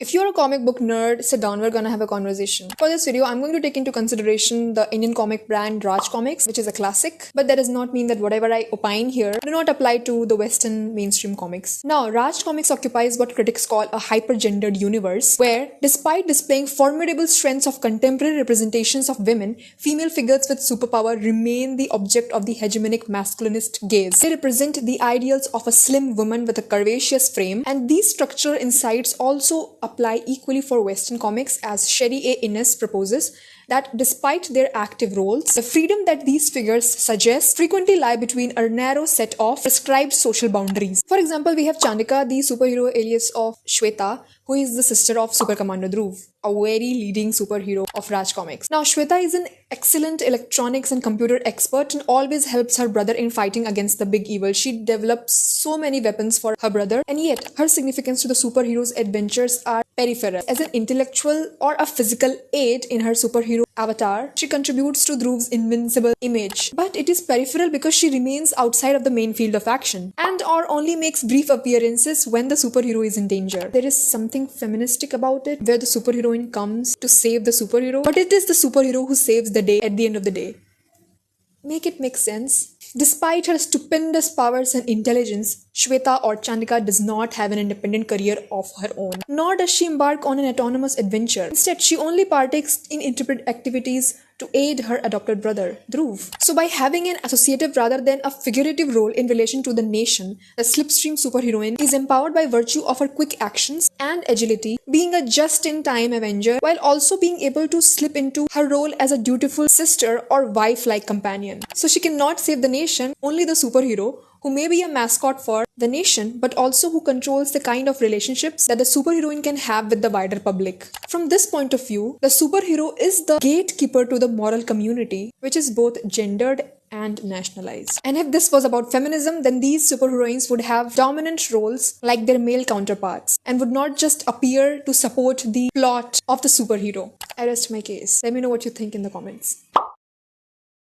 If you're a comic book nerd, sit down, we're gonna have a conversation. For this video, I'm going to take into consideration the Indian comic brand Raj Comics, which is a classic, but that does not mean that whatever I opine here do not apply to the Western mainstream comics. Now, Raj Comics occupies what critics call a hyper-gendered universe, where, despite displaying formidable strengths of contemporary representations of women, female figures with superpower remain the object of the hegemonic masculinist gaze. They represent the ideals of a slim woman with a curvaceous frame, and these structural insights also apply equally for Western comics, as Sherry A. Innes proposes that despite their active roles, the freedom that these figures suggest frequently lie between a narrow set of prescribed social boundaries. For example, we have Chandika, the superhero alias of Shweta, who is the sister of Super Commando Dhruv, a very leading superhero of Raj Comics. Now, Shweta is an excellent electronics and computer expert and always helps her brother in fighting against the big evil. She develops so many weapons for her brother, and yet her significance to the superhero's adventures are peripheral. As an intellectual or a physical aid in her superhero avatar, she contributes to Dhruv's invincible image. But it is peripheral because she remains outside of the main field of action and or only makes brief appearances when the superhero is in danger. There is something feministic about it, where the superheroine comes to save the superhero, but it is the superhero who saves the day at the end of the day. Make it make sense? Despite her stupendous powers and intelligence, Shweta or Chandika does not have an independent career of her own, nor does she embark on an autonomous adventure. Instead, she only partakes in interpretive activities to aid her adopted brother, Dhruv. So by having an associative rather than a figurative role in relation to the nation, the slipstream superheroine is empowered by virtue of her quick actions and agility, being a just-in-time avenger, while also being able to slip into her role as a dutiful sister or wife-like companion. So she cannot save the nation, only the superhero, who may be a mascot for the nation, but also who controls the kind of relationships that the superheroine can have with the wider public. From this point of view, the superhero is the gatekeeper to the moral community, which is both gendered and nationalized. And if this was about feminism, then these superheroines would have dominant roles like their male counterparts and would not just appear to support the plot of the superhero. I rest my case. Let me know what you think in the comments.